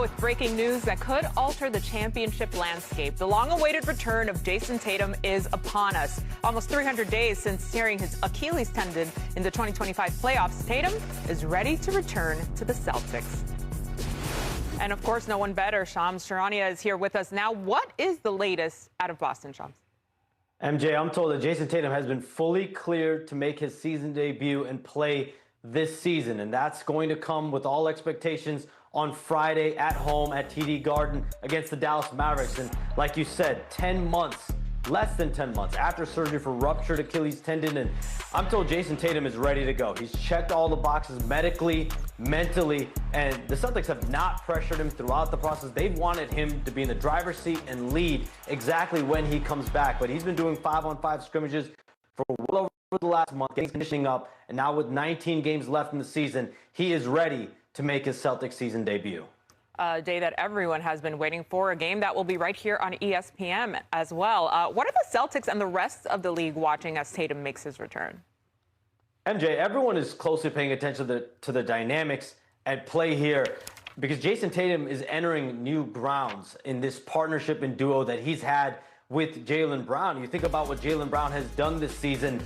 with breaking news that could alter the championship landscape. The long-awaited return of Jason Tatum is upon us. Almost 300 days since tearing his Achilles tendon in the 2025 playoffs, Tatum is ready to return to the Celtics. And, of course, no one better. Shams Charania is here with us now. What is the latest out of Boston, Shams? MJ, I'm told that Jason Tatum has been fully cleared to make his season debut and play this season, and that's going to come with all expectations on Friday at home at TD Garden against the Dallas Mavericks. And like you said, 10 months, less than 10 months after surgery for ruptured Achilles tendon, and I'm told Jason Tatum is ready to go. He's checked all the boxes medically, mentally, and the Celtics have not pressured him throughout the process. They've wanted him to be in the driver's seat and lead exactly when he comes back, but he's been doing 5-on-5 scrimmages for well over the last month, getting conditioning up, and now with 19 games left in the season, he is ready to make his Celtics season debut. A day that everyone has been waiting for, a game that will be right here on ESPN as well. What are the Celtics and the rest of the league watching as Tatum makes his return? MJ, everyone is closely paying attention to the dynamics at play here because Jason Tatum is entering new grounds in this partnership and duo that he's had with Jaylen Brown. You think about what Jaylen Brown has done this season,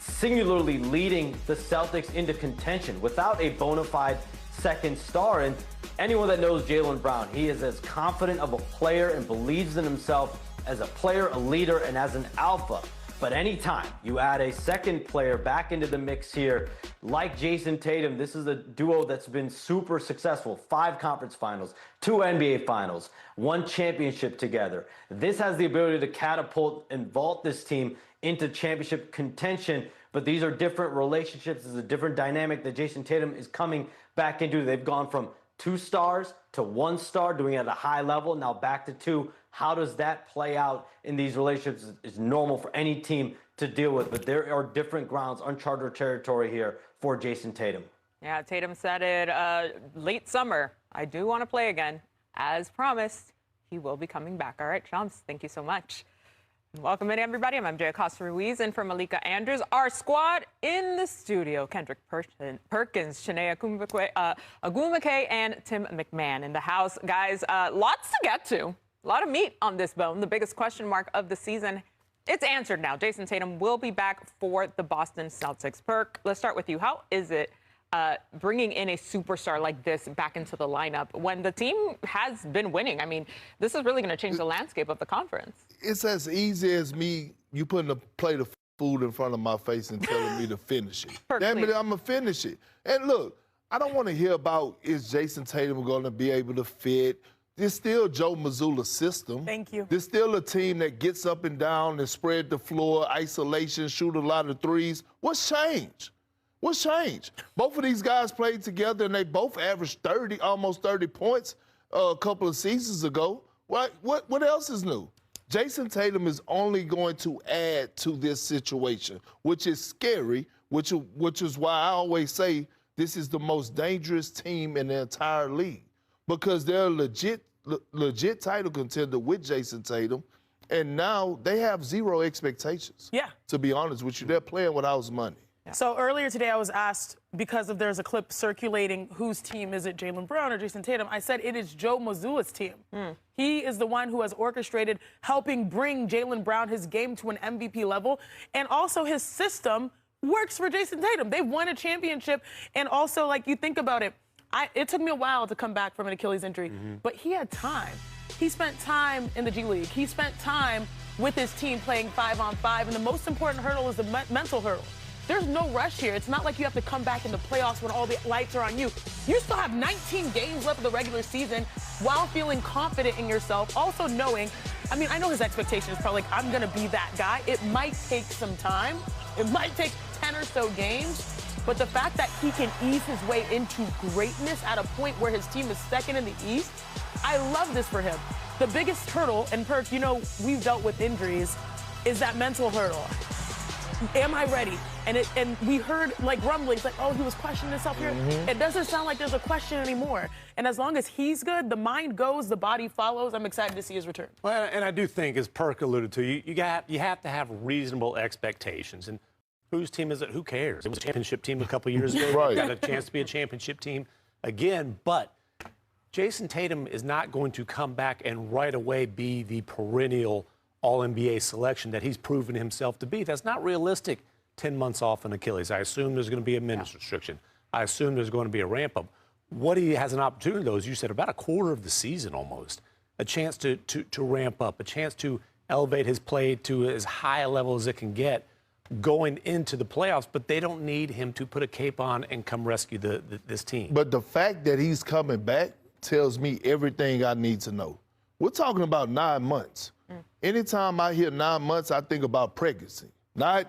singularly leading the Celtics into contention without a bona fide second star. And anyone that knows Jaylen Brown, he is as confident of a player and believes in himself as a player, a leader, and as an alpha. But anytime you add a second player back into the mix here, like Jason Tatum, this is a duo that's been super successful. 5 conference finals, 2 NBA finals, 1 championship together. This has the ability to catapult and vault this team into championship contention. But these are different relationships. This is a different dynamic that Jason Tatum is coming back into. They've gone from 2 stars to 1 star, doing it at a high level, now back to 2. How does that play out in these relationships is normal for any team to deal with, but there are different grounds, uncharted territory here for Jason Tatum. Yeah, Tatum said it late summer. I do want to play again. As promised, he will be coming back. All right, Shams, thank you so much. Welcome in, everybody. I'm MJ Acosta-Ruiz and from Malika Andrews. Our squad in the studio, Kendrick Perkins, Shanae Agumake, and Tim McMahon in the house. Guys, lots to get to. A lot of meat on this bone. The biggest question mark of the season, it's answered now. Jason Tatum will be back for the Boston Celtics. Perk, let's start with you. How is it bringing in a superstar like this back into the lineup when the team has been winning? I mean, this is really going to change the landscape of the conference. It's as easy as you putting a plate of food in front of my face and telling me to finish it. Damn it, I'm going to finish it. And look, I don't want to hear about is Jason Tatum going to be able to fit. There's still Joe Mazzulla's system. Thank you. There's still a team that gets up and down and spread the floor, isolation, shoot a lot of threes. What's changed? What's changed? Both of these guys played together, and they both averaged almost 30 points a couple of seasons ago. What else is new? Jason Tatum is only going to add to this situation, which is scary, which is why I always say this is the most dangerous team in the entire league because they're a legit title contender with Jason Tatum, and now they have 0 expectations. Yeah. To be honest with you, they're playing without money. Yeah. So earlier today I was asked, because there's a clip circulating, whose team is it, Jaylen Brown or Jason Tatum? I said it is Joe Mazzulla's team. He is the one who has orchestrated helping bring Jaylen Brown his game to an MVP level, and also his system works for Jason Tatum. They've won a championship, and also, like, you think about it, it took me a while to come back from an Achilles injury, but he had time. He spent time in the G League. He spent time with his team playing 5-on-5, and the most important hurdle is the mental hurdle. There's no rush here. It's not like you have to come back in the playoffs when all the lights are on you. You still have 19 games left of the regular season while feeling confident in yourself, also knowing, I mean, I know his expectation is probably like, I'm going to be that guy. It might take some time. It might take 10 or so games. But the fact that he can ease his way into greatness at a point where his team is second in the East, I love this for him. The biggest hurdle, and Perk, you know, we've dealt with injuries, is that mental hurdle. Am I ready? And we heard like rumblings, like, oh, he was questioning himself here. It doesn't sound like there's a question anymore. And as long as he's good, the mind goes, the body follows. I'm excited to see his return. Well, and I do think, as Perk alluded to, you have to have reasonable expectations. And whose team is it? Who cares? It was a championship team a couple years ago. Right. Got a chance to be a championship team again. But Jason Tatum is not going to come back and right away be the perennial All-NBA selection that he's proven himself to be. That's not realistic 10 months off an Achilles. I assume there's going to be a minutes restriction. I assume there's going to be a ramp-up. What he has an opportunity, though, as you said, about a quarter of the season almost, a chance to ramp up, a chance to elevate his play to as high a level as it can get going into the playoffs, but they don't need him to put a cape on and come rescue this team. But the fact that he's coming back tells me everything I need to know. We're talking about 9 months. Anytime I hear 9 months, I think about pregnancy, not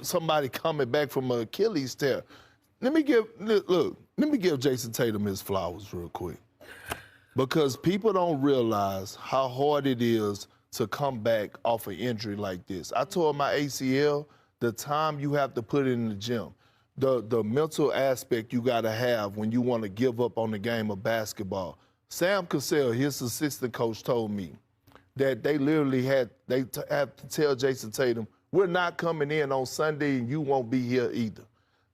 somebody coming back from an Achilles tear. Let me give Jason Tatum his flowers real quick, because people don't realize how hard it is to come back off an injury like this. I tore my ACL. The time you have to put in the gym, the mental aspect you got to have when you want to give up on the game of basketball. Sam Cassell, his assistant coach, told me that they literally have to tell Jason Tatum, we're not coming in on Sunday and you won't be here either.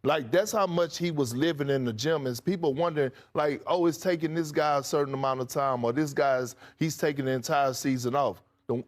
Like, that's how much he was living in the gym. And people wondering, like, oh, it's taking this guy a certain amount of time, or he's taking the entire season off. The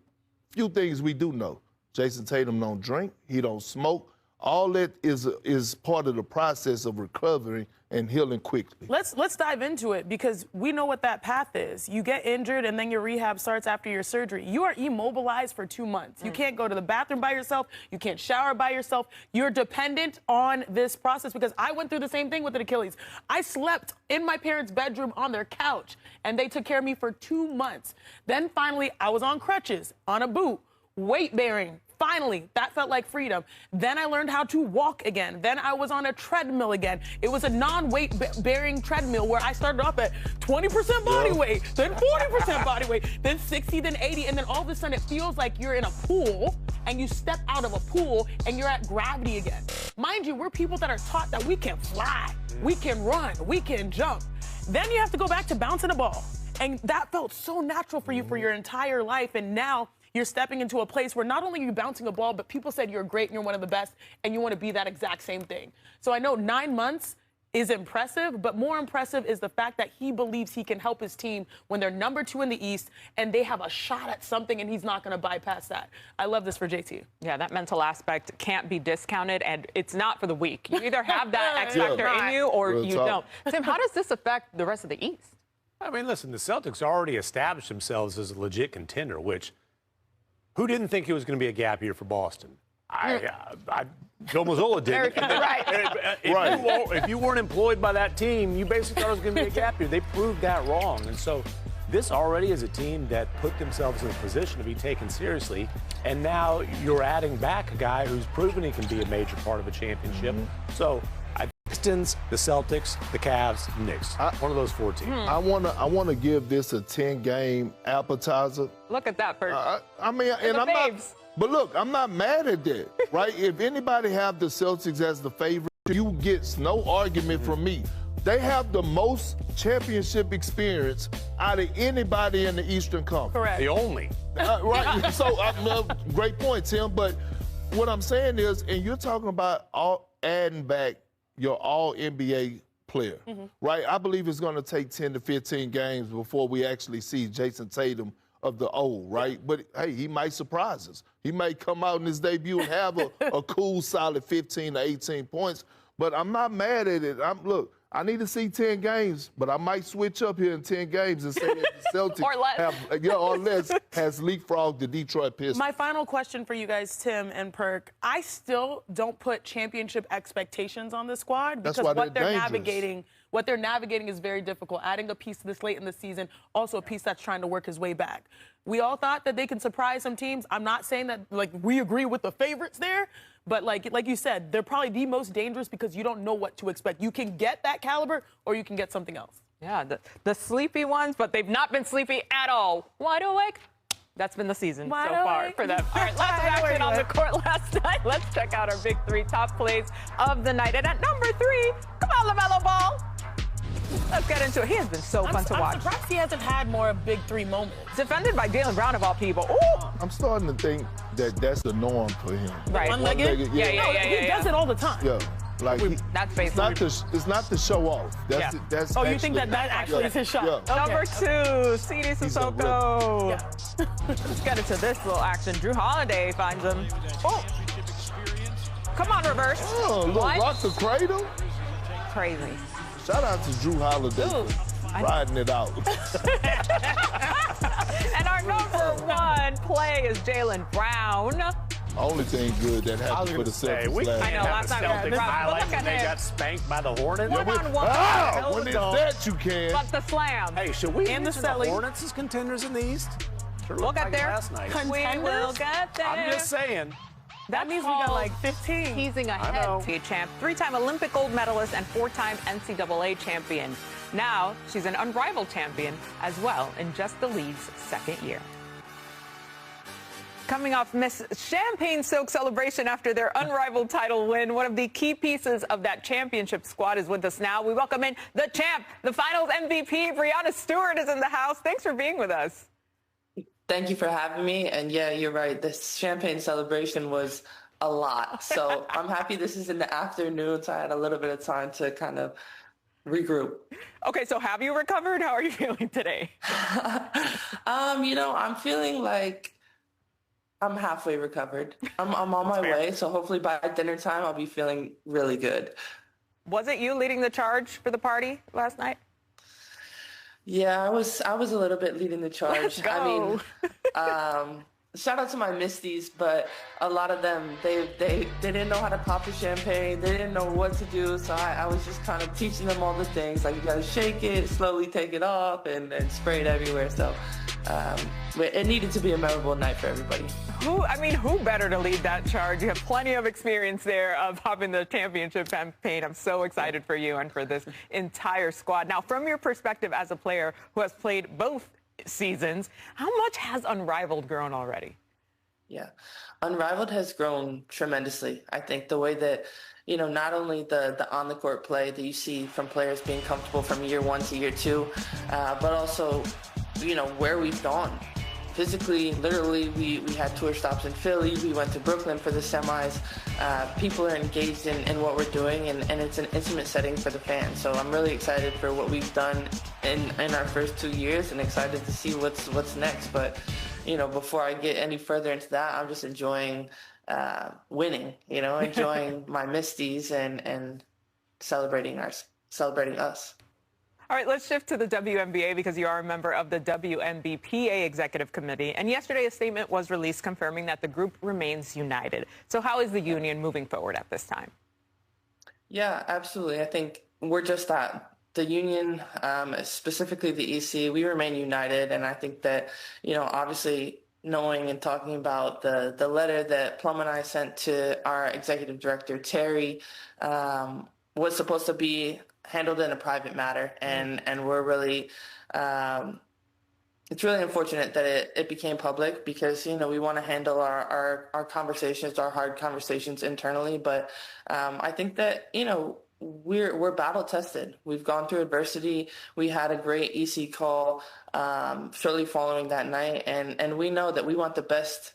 few things we do know. Jason Tatum don't drink, he don't smoke. All that is part of the process of recovering and healing quickly. Let's dive into it, because we know what that path is. You get injured and then your rehab starts after your surgery. You are immobilized for 2 months. You can't go to the bathroom by yourself. You can't shower by yourself. You're dependent on this process, because I went through the same thing with an Achilles. I slept in my parents' bedroom on their couch, and they took care of me for 2 months. Then finally, I was on crutches, on a boot, weight bearing. Finally, that felt like freedom. Then I learned how to walk again. Then I was on a treadmill again. It was a non-weight bearing treadmill where I started off at 20% body weight, then 40% body weight, then 60, then 80, and then all of a sudden it feels like you're in a pool and you step out of a pool and you're at gravity again. Mind you, we're people that are taught that we can fly, we can run, we can jump. Then you have to go back to bouncing a ball. And that felt so natural for you for your entire life, and now you're stepping into a place where not only are you bouncing a ball, but people said you're great and you're one of the best, and you want to be that exact same thing. So I know 9 months is impressive, but more impressive is the fact that he believes he can help his team when they're number 2 in the East and they have a shot at something, and he's not going to bypass that. I love this for JT. Yeah, that mental aspect can't be discounted, and it's not for the weak. You either have that X factor in you or you don't. Tim, how does this affect the rest of the East? I mean, listen, the Celtics already established themselves as a legit contender, which who didn't think it was going to be a gap year for Boston? Joe Mazzola did. Right. If you weren't employed by that team, you basically thought it was going to be a gap year. They proved that wrong. And so this already is a team that put themselves in a position to be taken seriously. And now you're adding back a guy who's proven he can be a major part of a championship. So Pistons, the Celtics, the Cavs, the Knicks. One of those 4 teams. I wanna give this a 10-game appetizer. Look at that, Bert. I mean, and I'm not. But look, I'm not mad at that, right? If anybody have the Celtics as the favorite, you get no argument from me. They have the most championship experience out of anybody in the Eastern Conference. Correct. The only. Right. So, great point, Tim. But what I'm saying is, and you're talking about adding back your all-NBA player, right? I believe it's going to take 10 to 15 games before we actually see Jason Tatum of the old, right? But, hey, he might surprise us. He might come out in his debut and have a cool, solid 15 to 18 points. But I'm not mad at it. Look, I need to see 10 games, but I might switch up here in 10 games and say that the Celtics or less has leapfrogged the Detroit Pistons. My final question for you guys, Tim and Perk. I still don't put championship expectations on the squad, because what they're navigating is very difficult. Adding a piece this late in the season, also a piece that's trying to work his way back. We all thought that they can surprise some teams. I'm not saying that we agree with the favorites there, but like you said, they're probably the most dangerous because you don't know what to expect. You can get that caliber or you can get something else. Yeah, the sleepy ones, but they've not been sleepy at all. Wide awake. That's been the season so far for them. All right, lots of action on the court last night. Let's check out our big 3 top plays of the night. And at number 3, come on, LaMelo Ball. Let's get into it. He has been so fun to watch. I'm surprised he hasn't had more big 3 moments. Defended by Jaylen Brown, of all people. Ooh. I'm starting to think that that's the norm for him. Right. One-legged? Yeah. He does it all the time. Yeah. Like That's it's not to show off. That's Yeah. that's. Oh, you think that actually is his shot? Yeah. Okay. Number 2, CD Sissoko. Yeah. Let's get into this little action. Drew Holiday finds him. Oh, come on, reverse. Oh, look, What? rock the cradle. Crazy. Shout out to Drew Holiday Ooh, for riding it out. And our number 1 play is Jaylen Brown. Only thing good that I was happened for going the to say, Celtics we last can't I know, have last a time we had Celtics Brown, but highlight look at when they him. got spanked by the Hornets. One-on-one. When it's that, you can. But the slam. Hey, should we And the mention the Celly. Hornets as contenders in the East? Sure We'll looked get like it there. last night. We will get there. I'm just saying. That means we got called like 15. teasing know. ahead. Be a champ, 3-time Olympic gold medalist, and 4-time NCAA champion. Now she's an unrivaled champion as well in just the league's 2nd year. Coming off Miss Champagne-soaked celebration after their unrivaled title win, one of the key pieces of that championship squad is with us now. We welcome in the champ, the finals MVP, Brianna Stewart is in the house. Thanks for being with us. Thank you for having me. And yeah, you're right. This champagne celebration was a lot. So I'm happy this is in the afternoon, so I had a little bit of time to kind of regroup. Okay, so have you recovered? How are you feeling today? I'm feeling like I'm halfway recovered. I'm on my way. So hopefully by dinner time, I'll be feeling really good. Was it you leading the charge for the party last night? Yeah, I was a little bit leading the charge. Let's go. I mean, shout out to my Misties, but a lot of them, they didn't know how to pop the champagne. They didn't know what to do. So I was just kind of teaching them all the things. Like, you got to shake it, slowly take it off, and spray it everywhere. So it needed to be a memorable night for everybody. Who better to lead that charge? You have plenty of experience there of popping the championship champagne. I'm so excited for you and for this entire squad. Now, from your perspective as a player who has played both seasons, how much has Unrivaled grown already? Yeah, Unrivaled has grown tremendously. I think the way that, not only the on-the-court play that you see from players being comfortable from year 1 to year 2, but also, where we've gone. Physically, literally, we had tour stops in Philly. We went to Brooklyn for the semis. People are engaged in what we're doing, and it's an intimate setting for the fans. So I'm really excited for what we've done in our first 2 years, and excited to see what's next. But, before I get any further into that, I'm just enjoying winning, enjoying my Misties and celebrating us. All right, let's shift to the WNBA because you are a member of the WNBPA Executive Committee. And yesterday, a statement was released confirming that the group remains united. So how is the union moving forward at this time? Yeah, absolutely. I think we're just that. The union, specifically the EC, we remain united. And I think that, obviously knowing and talking about the letter that Plum and I sent to our executive director, Terry, was supposed to be handled in a private matter, and we're really it's really unfortunate that it became public because we want to handle our conversations, our hard conversations internally, but I think that we're battle tested. We've gone through adversity. We had a great EC call shortly following that night, and we know that we want the best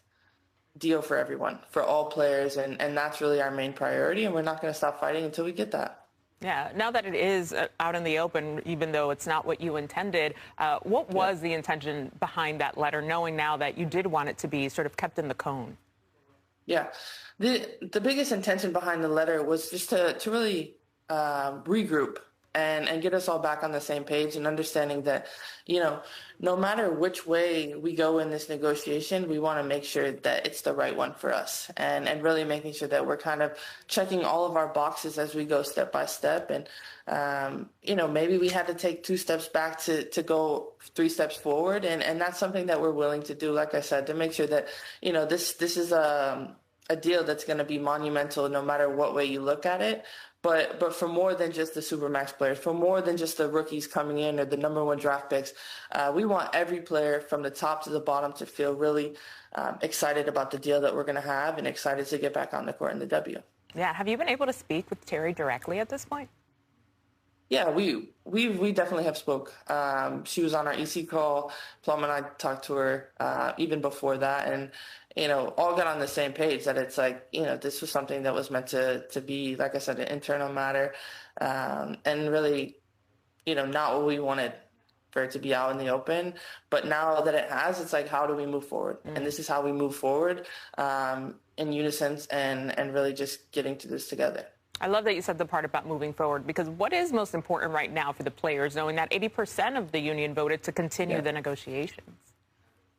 deal for everyone, for all players, and that's really our main priority, and we're not going to stop fighting until we get that. Yeah, now that it is out in the open, even though it's not what you intended, what was the intention behind that letter, knowing now that you did want it to be sort of kept in the cone? Yeah, the biggest intention behind the letter was just to really regroup and get us all back on the same page, and understanding that, no matter which way we go in this negotiation, we want to make sure that it's the right one for us, and really making sure that we're kind of checking all of our boxes as we go step by step. And, maybe we had to take 2 steps back to go 3 steps forward. And that's something that we're willing to do, like I said, to make sure that, this is a deal that's going to be monumental no matter what way you look at it. But for more than just the Supermax players, for more than just the rookies coming in or the number 1 draft picks, we want every player from the top to the bottom to feel really excited about the deal that we're going to have, and excited to get back on the court in the W. Yeah, have you been able to speak with Terry directly at this point? Yeah, we definitely have spoke. She was on our EC call. Plum and I talked to her even before that, and all got on the same page that it's like this was something that was meant to be, like I said, an internal matter, and really not what we wanted for it to be out in the open. But now that it has, it's like, how do we move forward? And this is how we move forward in unison and really just getting to this together. I love that you said the part about moving forward, because what is most important right now for the players, knowing that 80% of the union voted to continue the negotiations?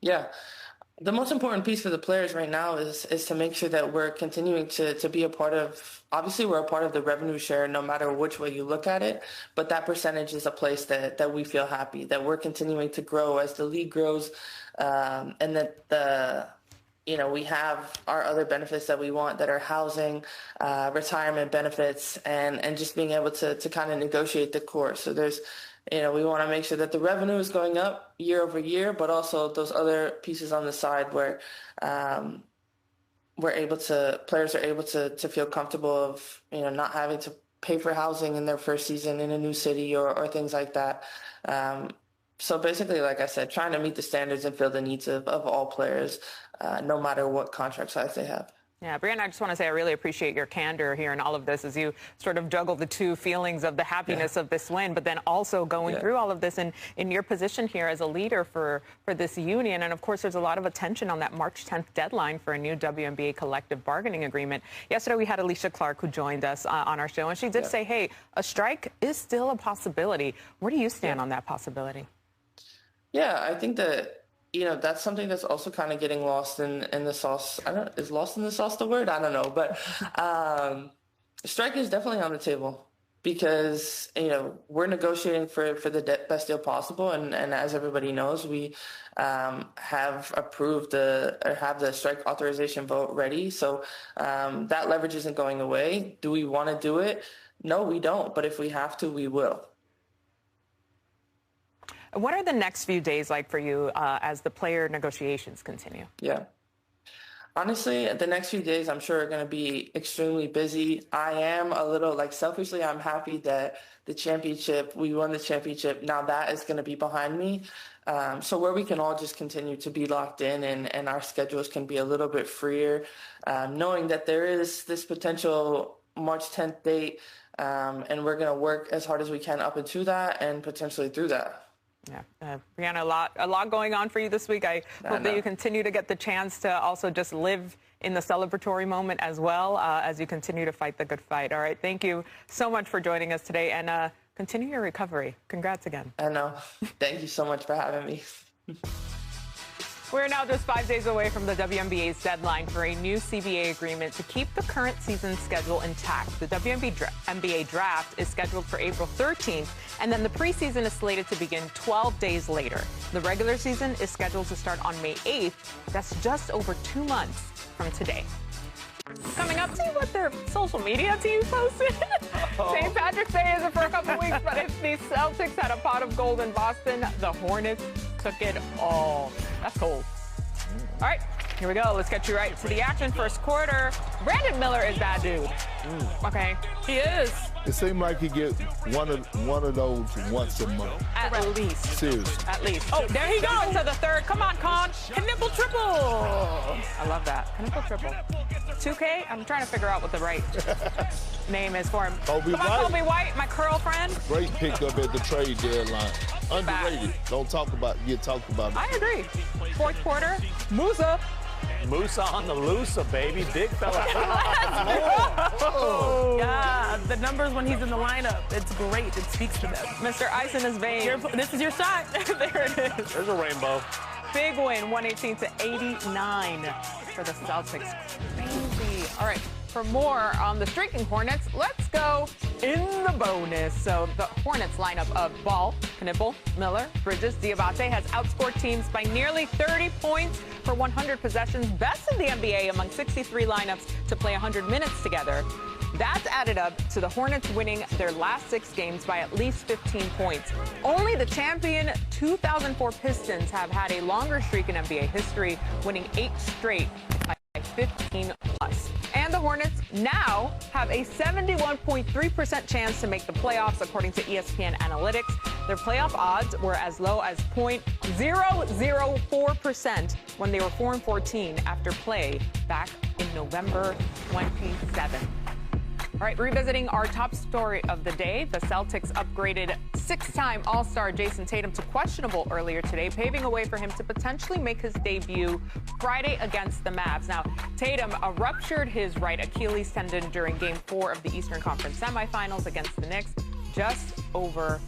Yeah. The most important piece for the players right now is to make sure that we're continuing to be a part of, obviously we're a part of the revenue share no matter which way you look at it, but that percentage is a place that we feel happy, that we're continuing to grow as the league grows, and that we have our other benefits that we want, that are housing, retirement benefits, and just being able to kind of negotiate the core. So there's, we want to make sure that the revenue is going up year over year, but also those other pieces on the side where players are able to feel comfortable of, not having to pay for housing in their first season in a new city or things like that. So basically, like I said, trying to meet the standards and fill the needs of all players, no matter what contract size they have. Yeah, Brianna, I just want to say I really appreciate your candor here in all of this as you sort of juggle the two feelings of the happiness of this win, but then also going through all of this in your position here as a leader for this union. And, of course, there's a lot of attention on that March 10th deadline for a new WNBA collective bargaining agreement. Yesterday we had Alicia Clark, who joined us on our show, and she did say, hey, a strike is still a possibility. Where do you stand on that possibility? Yeah, I think that that's something that's also kind of getting lost in the sauce. Is lost in the sauce the word? I don't know. But strike is definitely on the table because, we're negotiating for the best deal possible. And as everybody knows, we have approved have the strike authorization vote ready. So that leverage isn't going away. Do we want to do it? No, we don't. But if we have to, we will. What are the next few days like for you as the player negotiations continue? Yeah. Honestly, the next few days, I'm sure, are going to be extremely busy. I am a little, selfishly, I'm happy that we won the championship. Now that is going to be behind me. So where we can all just continue to be locked in and our schedules can be a little bit freer, knowing that there is this potential March 10th date, and we're going to work as hard as we can up into that and potentially through that. Yeah, Brianna, a lot going on for you this week. I hope that you continue to get the chance to also just live in the celebratory moment as well as you continue to fight the good fight. All right, thank you so much for joining us today, and continue your recovery. Congrats again. I know. Thank you so much for having me. We're now just 5 days away from the WNBA's deadline for a new CBA agreement to keep the current season schedule intact. The WNBA draft is scheduled for April 13th, and then the preseason is slated to begin 12 days later. The regular season is scheduled to start on May 8th. That's just over 2 months from today. Coming up, see what their social media team posted. St. Patrick's Day isn't for a couple weeks, but if the Celtics had a pot of gold in Boston, the Hornets took it all. That's cold. All right, here we go. Let's get you right to the action. First quarter. Brandon Miller is that dude. Okay, he is. It seemed like he get one of those once a month. At least. Seriously. At least. Oh, there he goes to the third. Come on, Con. Knipple triple. I love that. Knipple triple. 2K? I'm trying to figure out what the right name is for him. Kobe Come on, White. Kobe White, my curl friend. Great pickup at the trade deadline. Underrated. Don't get talked about it. I agree. Fourth quarter. Musa. Musa on the Lusa, baby. Big fella. Yeah, the numbers when he's in the lineup, it's great. It speaks to them. Mr. Ice in his veins. This is your shot. There it is. There's a rainbow. Big win, 118-89 for the Celtics. Crazy. All right, for more on the streaking Hornets, let's go in the bonus. So the Hornets lineup of Ball, Knipple, Miller, Bridges, Diabate has outscored teams by nearly 30 points for 100 possessions, best in the NBA among 63 lineups to play 100 minutes together. That's added up to the Hornets winning their last 6 games by at least 15 points. Only the champion 2004 Pistons have had a longer streak in NBA history, winning 8 straight by 15 plus. And the Hornets now have a 71.3% chance to make the playoffs, according to ESPN Analytics. Their playoff odds were as low as 0.004% when they were 4-14 after play back in November 27th. All right, revisiting our top story of the day, the Celtics upgraded six-time All-Star Jason Tatum to questionable earlier today, paving a way for him to potentially make his debut Friday against the Mavs. Now, Tatum ruptured his right Achilles tendon during Game 4 of the Eastern Conference semifinals against the Knicks just over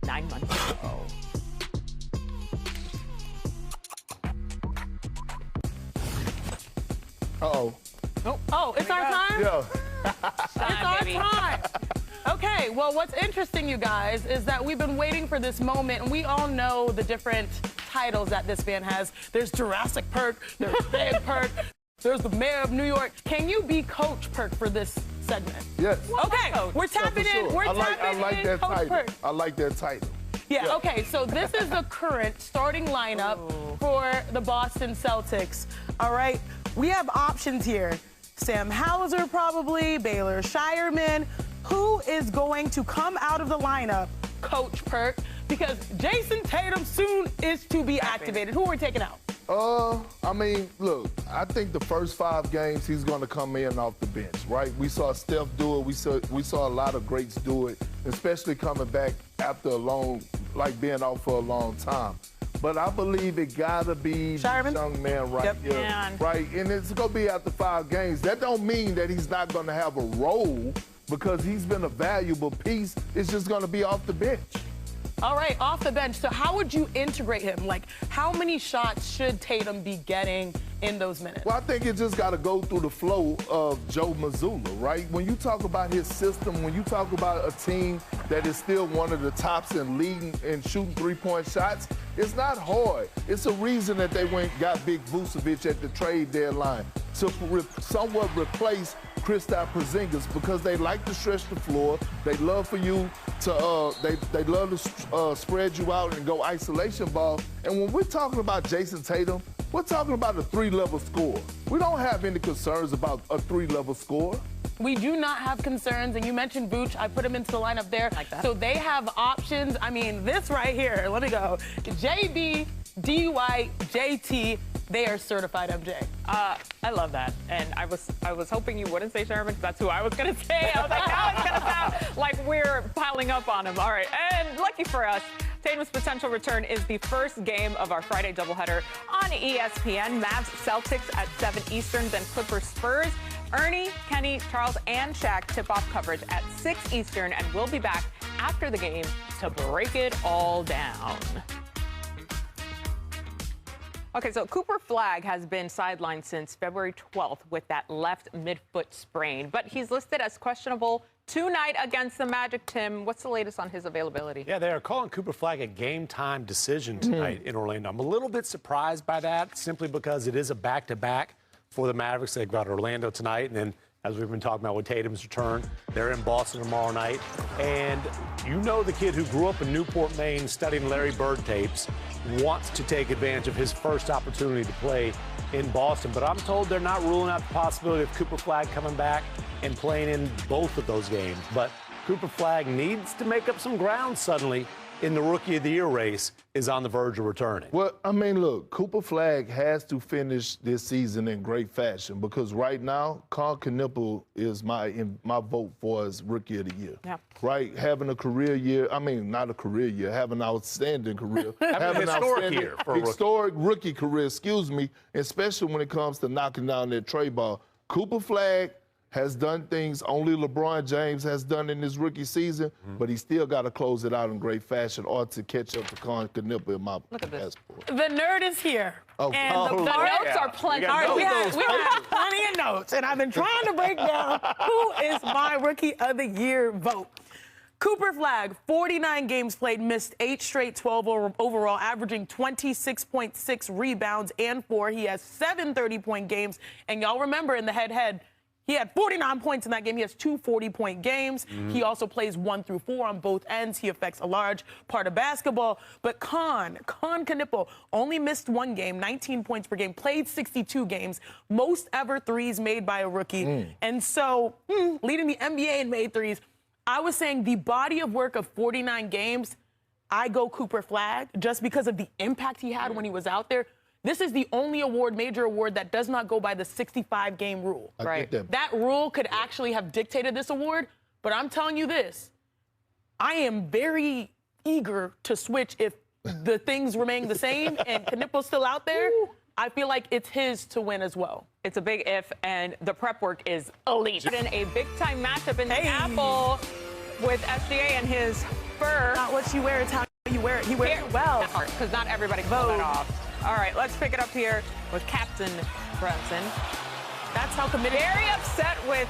9 months ago. Uh-oh. Oh, it's our time? Yeah. It's our time. Okay, well, what's interesting, you guys, is that we've been waiting for this moment, and we all know the different titles that this man has. There's Jurassic Perk, there's Big Perk, there's the Mayor of New York. Can you be Coach Perk for this segment? Yes. Okay, we're tapping in. We're tapping in that Coach title. Perk. I like that title. Yeah, okay, so this is the current starting lineup for the Boston Celtics. All right, we have options here. Sam Hauser probably, Baylor Shireman. Who is going to come out of the lineup, Coach Perk? Because Jason Tatum soon is to be activated. Who are we taking out? I mean, look, I think the first 5 games he's going to come in off the bench, right? We saw Steph do it. We saw a lot of greats do it, especially coming back after being out for a long time. But I believe it gotta be Shireman? this young man right here, Man. right? And it's gonna be after 5 games. That don't mean that he's not gonna have a role because he's been a valuable piece. It's just gonna be off the bench. All right, off the bench. So how would you integrate him? Like, how many shots should Tatum be getting in those minutes? Well, I think it just got to go through the flow of Joe Mazzulla, right? When you talk about his system, when you talk about a team that is still one of the tops in leading and shooting three-point shots, it's not hard. It's a reason that they got Big Vucevic at the trade deadline to somewhat replace Kristaps Porzingis because they like to stretch the floor. They love for you to they love to spread you out and go isolation ball. And when we're talking about Jason Tatum, we're talking about a 3-level score. We don't have any concerns about a 3-level score. We do not have concerns, and you mentioned Vooch. I put him into the lineup there. Like that. So they have options. I mean, this right here, let me go. JB, DY, JT, they are certified MJ. I love that. And I was hoping you wouldn't say Sherman because that's who I was going to say. I was like, now it's going to sound like we're piling up on him. All right. And lucky for us, Tatum's potential return is the first game of our Friday doubleheader on ESPN. Mavs Celtics at 7 Eastern, then Clippers Spurs. Ernie, Kenny, Charles, and Shaq tip off coverage at 6 Eastern, and we'll be back after the game to break it all down. Okay, so Cooper Flagg has been sidelined since February 12th with that left midfoot sprain, but he's listed as questionable tonight against the Magic. Tim, what's the latest on his availability? Yeah, they are calling Cooper Flagg a game-time decision tonight in Orlando. I'm a little bit surprised by that, simply because it is a back-to-back for the Mavericks. They've got Orlando tonight, and then, as we've been talking about with Tatum's return, they're in Boston tomorrow night. And you know the kid who grew up in Newport, Maine, studying Larry Bird tapes, wants to take advantage of his first opportunity to play in Boston. But I'm told they're not ruling out the possibility of Cooper Flagg coming back and playing in both of those games. But Cooper Flagg needs to make up some ground suddenly in the Rookie of the Year race, is on the verge of returning. Well, I mean, look, Cooper Flagg has to finish this season in great fashion because right now, Carl Knipple is my vote for as Rookie of the Year. Yeah. Right? Having a career year, I mean, not a career year, having an outstanding career. Having an historic year for a rookie. Historic rookie career, excuse me, especially when it comes to knocking down that tray ball. Cooper Flagg has done things only LeBron James has done in his rookie season, but he still got to close it out in great fashion or to catch up to Carl Knipple in my passport. The nerd is here. Oh. And Oh, the Notes are plenty. All right, we have notes. plenty of notes, and I've been trying to break down who is my Rookie of the Year vote. Cooper Flagg, 49 games played, missed 8 straight 12 overall, averaging 26.6 rebounds and 4. He has 7 30-point games. And y'all remember in the head-head, He had 49 points in that game. He has 2 40-point games. He also plays 1 through 4 on both ends. He affects a large part of basketball. But Khan Knippel only missed 1 game, 19 points per game, played 62 games, most ever threes made by a rookie. And so, leading the NBA in made threes. I was saying the body of work of 49 games, I go Cooper Flagg just because of the impact he had when he was out there. This is the only major award that does not go by the 65-game rule. Right. That rule could actually have dictated this award, but I'm telling you this, I am very eager to switch if the things remain the same and Knippel's still out there. I feel like it's his to win as well. It's a big if, and the prep work is elite. In a big-time matchup in the Apple with SGA and his fur. Not what you wear, it's how you wear it. He wears it well. Because not everybody can pull that off. All right, let's pick it up here with Captain Brunson. That's how committed. Very upset with,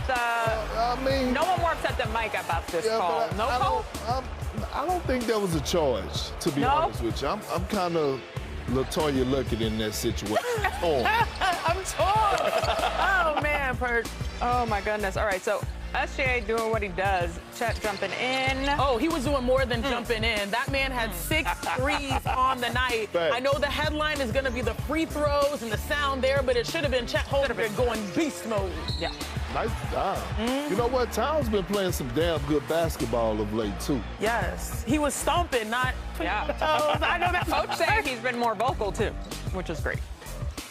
no one more upset than Mike about this call. No call? I don't think that was a charge, to be honest with you. I'm kind of LaToya Luckett in that situation. I'm torn. Oh, man, Pert. Oh, my goodness. All right, so SGA doing what he does. Chet jumping in. Oh, he was doing more than jumping in. That man had 6 threes on the night. Thanks. I know the headline is going to be the free throws and the sound there, but it should have been Chet Holmgren going beast mode. Yeah. Nice job. You know what? Towns been playing some damn good basketball of late, too. Yes. He was stomping, not Yeah. toes. I know that. Coach saying he's been more vocal, too, which is great.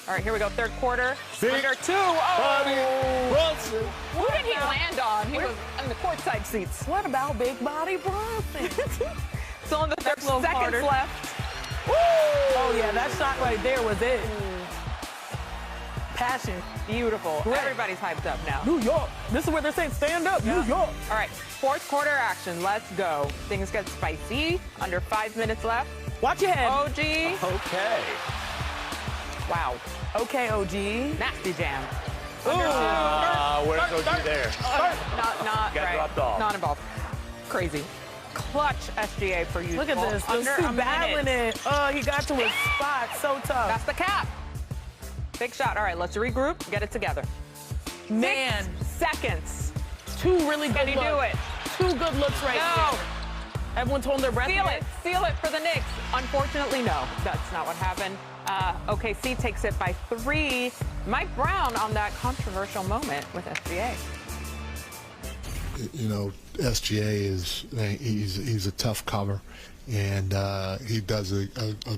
All right, here we go. Third quarter. Big Under 2. Bobby Oh! Brunson. Who did he land on? He was in the courtside seats. What about Big Body Brunson? Still in the third, little seconds harder. left. Woo! Oh, yeah, that shot right there was it. Passion. Beautiful. Great. Everybody's hyped up now. New York. This is where they're saying stand up, New York. All right, fourth quarter action. Let's go. Things get spicy. Under 5 minutes left. Watch your head. OG. Okay. Wow. Okay, OG. Nasty jam. Where's OG there? Not Got right. dropped off. Not involved. Crazy. Clutch SGA for you. Look at this. Those Under two a battling minute. it. Oh, he got to his spot. So tough. That's the cap. Big shot. All right, let's regroup. Get it together. Man, 6 seconds. 2 really good Can he looks. do it? 2 good looks right No. there. Everyone's holding their breath. Seal here. it. Seal it for the Knicks. Unfortunately, no. That's not what happened. OKC takes it by 3. Mike Brown on that controversial moment with SGA. You know, SGA he's a tough cover, and he does a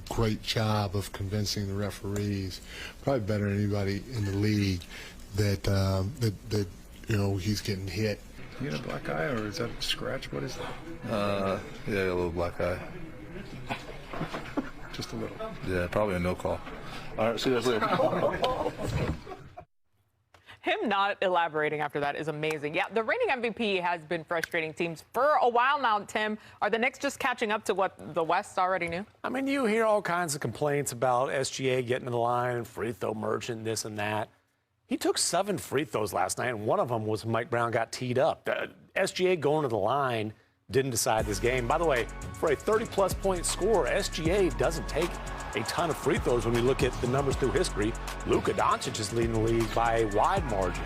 great job of convincing the referees, probably better than anybody in the league, that you know he's getting hit. You got a black eye, or is that a scratch? What is that? Yeah, a little black eye. Just a little. Yeah, probably a no call. All right, see you guys later. Him not elaborating after that is amazing. Yeah, the reigning MVP has been frustrating teams for a while now, Tim. Are the Knicks just catching up to what the West already knew? I mean, you hear all kinds of complaints about SGA getting in the line, free throw merchant, this and that. He took 7 free throws last night, and one of them was Mike Brown got teed up. SGA going to the line didn't decide this game. By the way, for a 30-plus point scorer, SGA doesn't take a ton of free throws when we look at the numbers through history. Luka Doncic is leading the league by a wide margin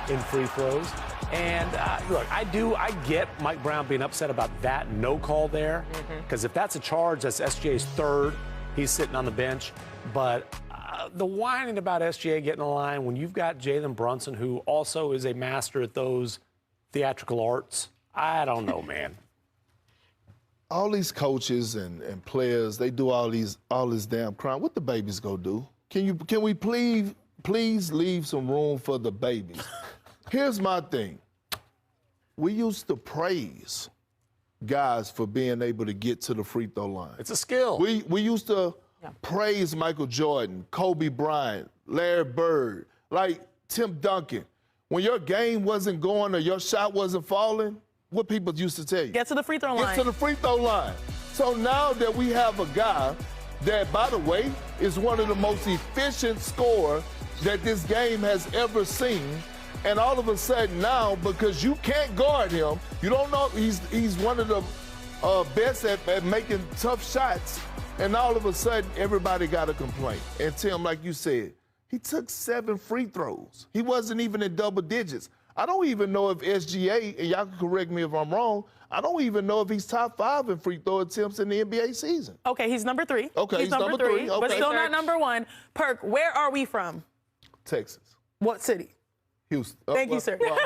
in free throws. And look, I get Mike Brown being upset about that no call there, because if that's a charge, that's SGA's 3rd. He's sitting on the bench. But the whining about SGA getting in the line when you've got Jalen Brunson, who also is a master at those theatrical arts, I don't know, man. All these coaches and players, they do all this damn crime. What the babies go do? Can we please leave some room for the babies? Here's my thing. We used to praise guys for being able to get to the free throw line. It's a skill. We used to praise Michael Jordan, Kobe Bryant, Larry Bird, like Tim Duncan. When your game wasn't going or your shot wasn't falling, what people used to tell you? Get to the free throw line. Get to the free throw line. So now that we have a guy that, by the way, is one of the most efficient scorers that this game has ever seen, and all of a sudden now, because you can't guard him, you don't know, he's one of the best at making tough shots, and all of a sudden everybody got a complaint. And Tim, like you said, he took 7 free throws. He wasn't even in double digits. I don't even know if SGA, and y'all can correct me if I'm wrong, I don't even know if he's top 5 in free throw attempts in the NBA season. Okay, he's number 3. Okay, he's number three. But Okay. still not number 1. Perk, where are we from? Texas. What city? Houston. Thank you, sir. Well,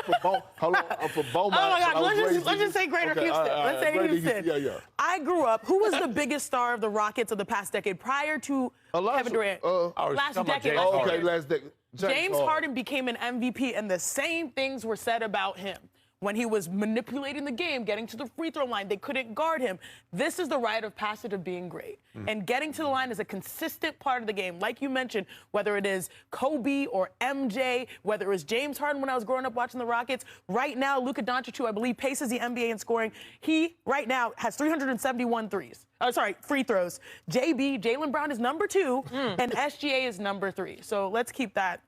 I'm from Beaumont. Oh my so I God, was let's just say Greater Houston. Let's say Greater Houston. Yeah. I grew up. Who was the biggest star of the Rockets of the past decade prior to Kevin Durant? Last decade. Last decade. James Harden became an MVP, and the same things were said about him. When he was manipulating the game, getting to the free throw line, they couldn't guard him. This is the rite of passage of being great. And getting to the line is a consistent part of the game. Like you mentioned, whether it is Kobe or MJ, whether it was James Harden when I was growing up watching the Rockets. Right now, Luka Doncic, who I believe paces the NBA in scoring, he right now has 371 free throws. Jaylen Brown is number 2, and SGA is number 3. So let's keep that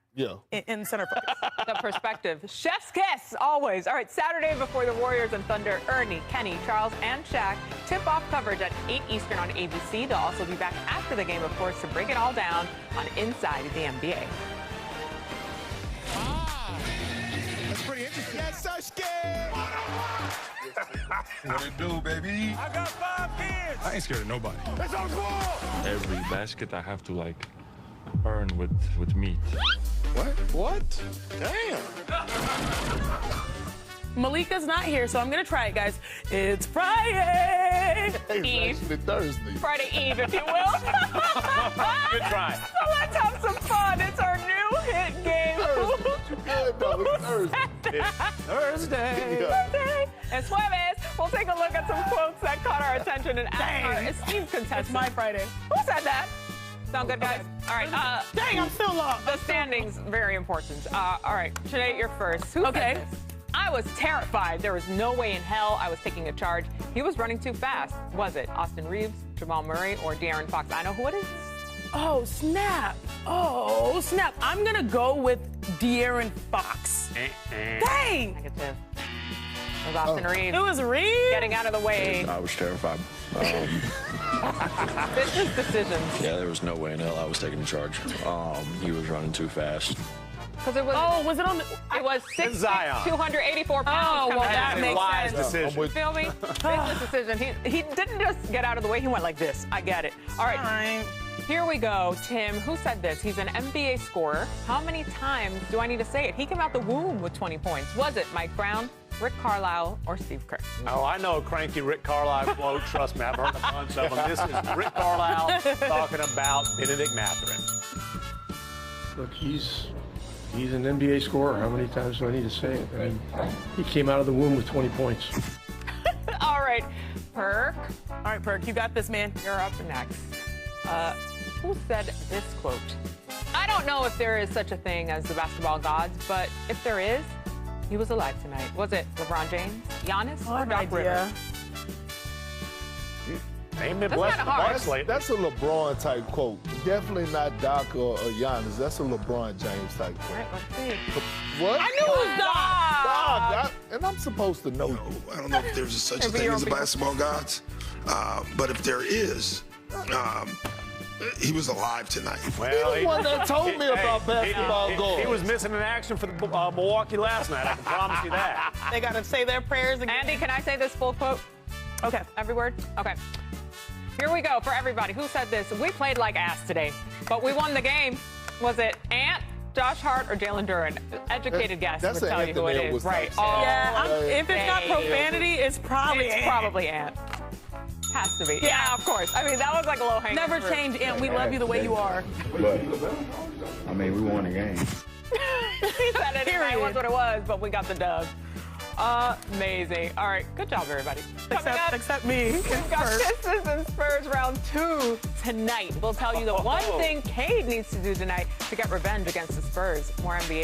in center focus. The perspective. Chef's kiss, always. All right, Saturday before the Warriors and Thunder, Ernie, Kenny, Charles, and Shaq tip-off coverage at 8 Eastern on ABC. They'll also be back after the game, of course, to break it all down on Inside the NBA. That's pretty interesting. Yes, Sasuke! What it do, baby? I got 5 kids! I ain't scared of nobody. It's on cool! Every basket I have to, earn with meat. What? Damn. Malika's not here, so I'm going to try it, guys. It's Friday Eve. Thursday. Friday Eve, if you will. Good try. So let's have some fun. It's our new hit game. Thursday. And Jueves, we'll take a look at some quotes that caught our attention and ask our esteemed contestants. It's my Friday. Who said that? Sound good, guys? All right. Dang, I'm still lost. The standings, very important. All right, Sinead, you're first. Who said this? I was terrified. There was no way in hell I was taking a charge. He was running too fast. Was it Austin Reeves, Jamal Murray, or De'Aaron Fox? I know who it is. Oh, snap. I'm going to go with De'Aaron Fox. Dang. Negative. It was Austin Reeves. It was Reeves? Getting out of the way. I was terrified. Business decisions. Yeah, there was no way in hell I was taking the charge. He was running too fast. Because it was. Oh, was it on the? It was 6'6", 284 pounds. Oh, well, that makes wise sense. decision. Feel me? Business decision. He didn't just get out of the way. He went like this. I get it. All right. Here we go. Tim, who said this? He's an NBA scorer. How many times do I need to say it? He came out the womb with 20 points. Was it Mike Brown, Rick Carlisle, or Steve Kerr? Oh, I know a cranky Rick Carlisle quote. Trust me, I've heard a bunch of them. This is Rick Carlisle talking about Benedict Mathurin. Look, he's an NBA scorer. How many times do I need to say it? I mean, he came out of the womb with 20 points. All right, Perk. All right, Perk, you got this, man. You're up next. Who said this quote? I don't know if there is such a thing as the basketball gods, but if there is, he was alive tonight. Was it LeBron James, Giannis, or Doc Rivers? Name it, That's bless kinda the hard. Barclay. That's a LeBron type quote. Definitely not Doc or Giannis. That's a LeBron James type All quote. right, let's see. What? I knew it was Doc. Doc, and I'm supposed to know you. I don't know if there's such a thing as a basketball gods, but if there is, he was alive tonight. Well, He's the one that told me about basketball goals. He was missing in action for the Milwaukee last night. I can promise you that. They got to say their prayers again. Andy, can I say this full quote? Okay. Every word? Okay. Here we go for everybody. Who said this? We played like ass today, but we won the game. Was it Ant, Josh Hart, or Jalen Duren? Educated guess would tell you who it is. Right. Yeah, if it's not profanity, it's probably It's Ant. probably Ant. Has to be. Yeah, of course. I mean, that was like a low hanging Never fruit. change, Ant. We love you the way you are. But, I mean, we won the game. He said it. It was what it was, but we got the dub. Amazing. All right, good job, everybody. Except me. We've got Pistons and Spurs round 2 tonight. We'll tell you the one thing Cade needs to do tonight to get revenge against the Spurs. More NBA